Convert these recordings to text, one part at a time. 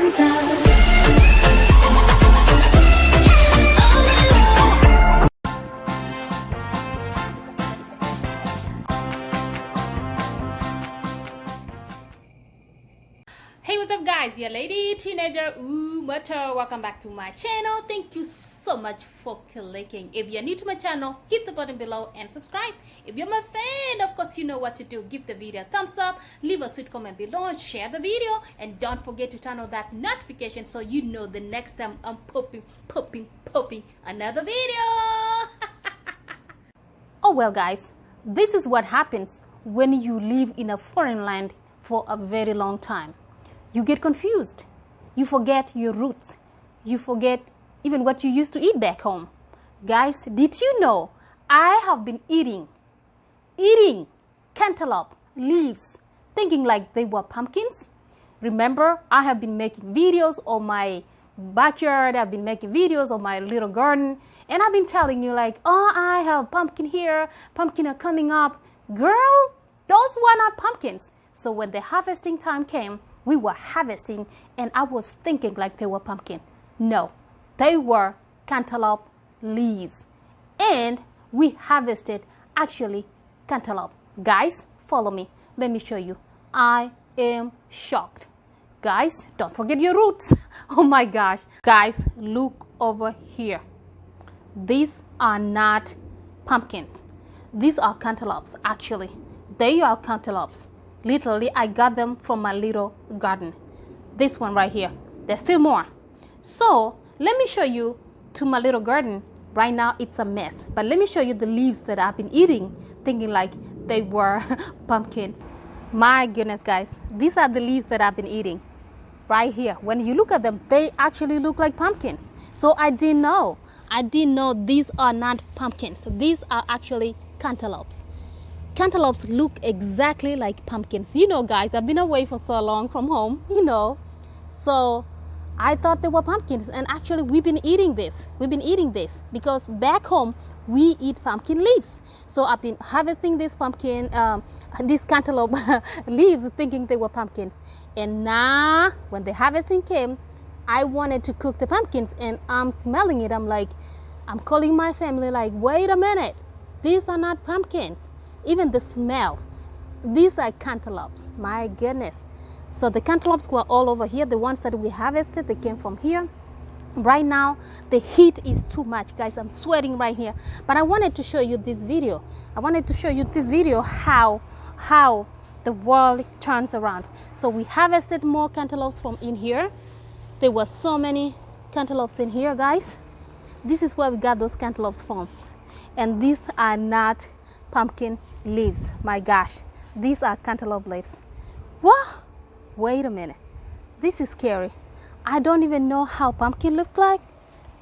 Hey, what's up guys, your lady teenager Umato. Welcome back to my channel. Thank you so much for clicking. If you're new to my channel, hit the button below and subscribe. If you're my fan, of course you know what to do. Give the video a thumbs up, leave a sweet comment below, and share the video, and don't forget to turn on that notification so you know the next time I'm popping another video. Oh well guys, this is what happens when you live in a foreign land for a very long time. You get confused. You forget your roots. You forget even what you used to eat back home. Guys, did you know I have been eating cantaloupe leaves thinking like they were pumpkins? Remember, I have been making videos on my backyard. I've been making videos on my little garden. And I've been telling you like, oh, I have pumpkin here. Pumpkin are coming up. Girl, those were not pumpkins. So when the harvesting time came, we were harvesting and I was thinking like they were pumpkin. No, they were cantaloupe leaves. And we harvested actually cantaloupe. Guys, follow me. Let me show you. I am shocked. Guys, don't forget your roots. Oh my gosh. Guys, look over here. These are not pumpkins. These are cantaloupes actually. They are cantaloupes. Literally, I got them from my little garden. This one right here. There's still more. So, let me show you to my little garden. Right now, it's a mess. But let me show you the leaves that I've been eating, thinking like they were pumpkins. My goodness, guys. These are the leaves that I've been eating. Right here. When you look at them, they actually look like pumpkins. So, I didn't know. I didn't know these are not pumpkins. These are actually cantaloupes. Cantaloupes look exactly like pumpkins. You know, guys, I've been away for so long from home, you know. So I thought they were pumpkins. And actually, we've been eating this. We've been eating this because back home, we eat pumpkin leaves. So I've been harvesting this pumpkin, these cantaloupe leaves thinking they were pumpkins. And now, when the harvesting came, I wanted to cook the pumpkins. And I'm smelling it. I'm like, I'm calling my family like, wait a minute. These are not pumpkins. Even the smell, these are cantaloupes. My goodness. So the cantaloupes were all over here. The ones that we harvested, they came from here. Right now, the heat is too much, guys. I'm sweating right here. But I wanted to show you this video. I wanted to show you this video how the world turns around. So we harvested more cantaloupes from in here. There were so many cantaloupes in here, guys. This is where we got those cantaloupes from. And these are not pumpkin leaves. My gosh, these are cantaloupe leaves. What? Wait a minute. This is scary. I don't even know how pumpkin look like.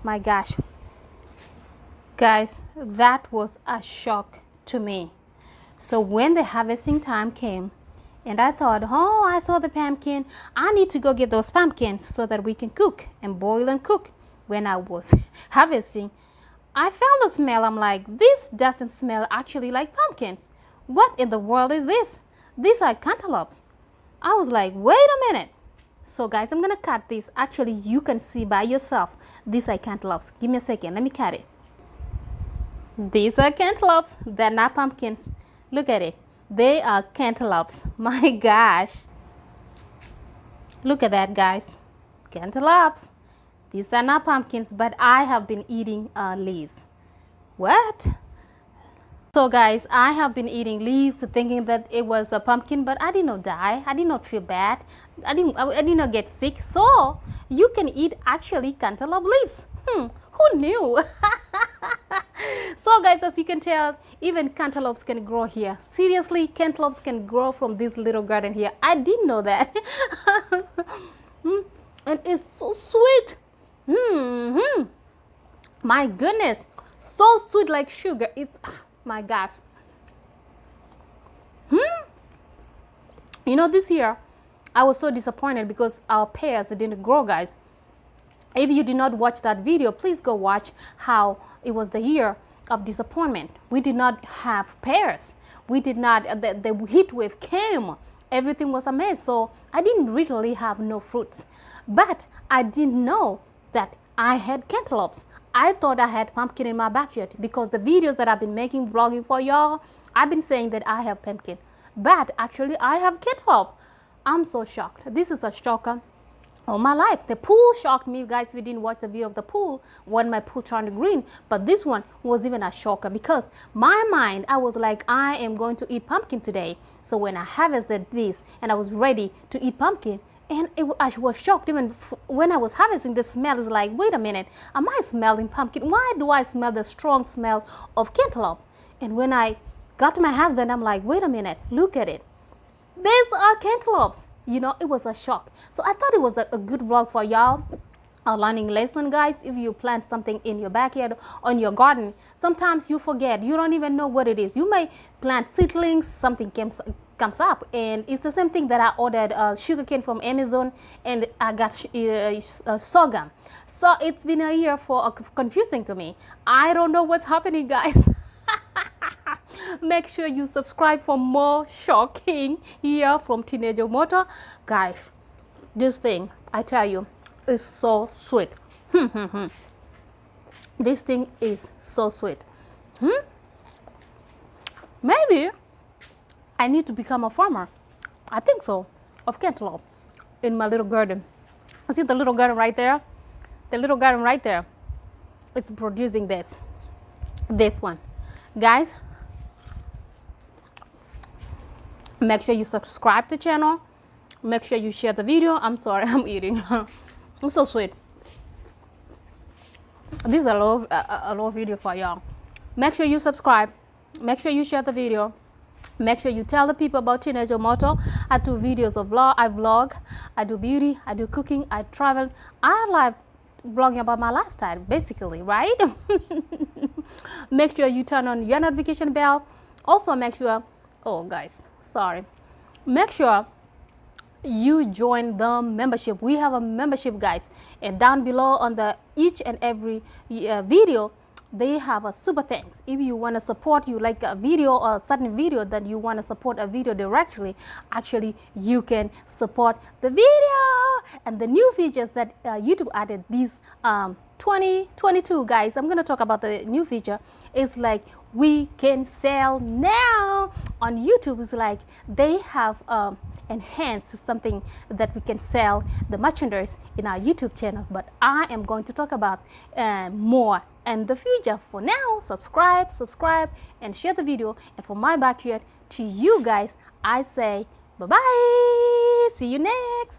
My gosh. Guys, that was a shock to me. So when the harvesting time came, and I thought, oh, I saw the pumpkin. I need to go get those pumpkins so that we can cook and boil and cook. When I was harvesting, I felt the smell. I'm like, this doesn't smell actually like pumpkins. What in the world is this? These are cantaloupes. I was like, wait a minute. So guys, I'm gonna cut this. Actually, you can see by yourself. These are cantaloupes. Give me a second. Let me cut it. These are cantaloupes. They're not pumpkins. Look at it. They are cantaloupes. My gosh. Look at that, guys. Cantaloupes. These are not pumpkins, but I have been eating leaves. What? So guys, I have been eating leaves thinking that it was a pumpkin, but I did not die. I did not feel bad. I did not get sick. So you can eat actually cantaloupe leaves. Who knew? So guys, as you can tell, even cantaloupes can grow here. Seriously, cantaloupes can grow from this little garden here. I didn't know that. And it's so sweet. My goodness, so sweet like sugar. It's, my gosh. You know, this year I was so disappointed because our pears didn't grow, guys. If you did not watch that video, please go watch how it was the year of disappointment. We did not have pears. We did not, the heat wave came everything was a mess. So I didn't really have no fruits. But I didn't know that I had cantaloupes. I thought I had pumpkin in my backyard because the videos that I've been making, vlogging for y'all, I've been saying that I have pumpkin. But actually, I have cantaloupe. I'm so shocked. This is a shocker all my life. The pool shocked me, guys. We didn't watch the video of the pool when my pool turned green, but this one was even a shocker because my mind, I was like, I am going to eat pumpkin today. So when I harvested this and I was ready to eat pumpkin, and I was shocked. Even when I was harvesting, the smell is like, wait a minute, am I smelling pumpkin? Why do I smell the strong smell of cantaloupe? And when I got to my husband, I'm like, wait a minute, look at it. These are cantaloupes. You know, it was a shock. So I thought it was a good vlog for y'all. A learning lesson, guys. If you plant something in your backyard, on your garden, sometimes you forget. You don't even know what it is. You may plant seedlings, something comes up, and it's the same thing that I ordered sugarcane from Amazon, and I got sorghum. So it's been a year for confusing to me. I don't know what's happening, guys. Make sure you subscribe for more shocking here from Teenager Motor. Guys, this thing, I tell you, is so sweet. This thing is so sweet. Maybe I need to become a farmer. I think so, of cantaloupe in my little garden. See the little garden right there? The little garden right there. It's producing this one. Guys, make sure you subscribe to the channel. Make sure you share the video. I'm sorry, I'm eating. It's so sweet. This is a low video for y'all. Make sure you subscribe. Make sure you share the video. Make sure you tell the people about Teenager Moto. I do videos of vlog. I vlog. I do beauty. I do cooking. I travel. I like vlogging about my lifestyle, basically, right? Make sure you turn on your notification bell. Also, make sure. Oh, guys, sorry. Make sure you join the membership. We have a membership, guys, and down below on the each and every video they have a super thanks. If you want to support, you like a video or a certain video that you want to support a video directly, actually you can support the video. And the new features that YouTube added these 2022, guys, I'm going to talk about the new feature. It's like we can sell now on YouTube. It's like they have enhanced something that we can sell the merchandise in our YouTube channel, but I am going to talk about more in the future. For now, subscribe and share the video. And for my backyard, to you guys, I say bye bye. See you next.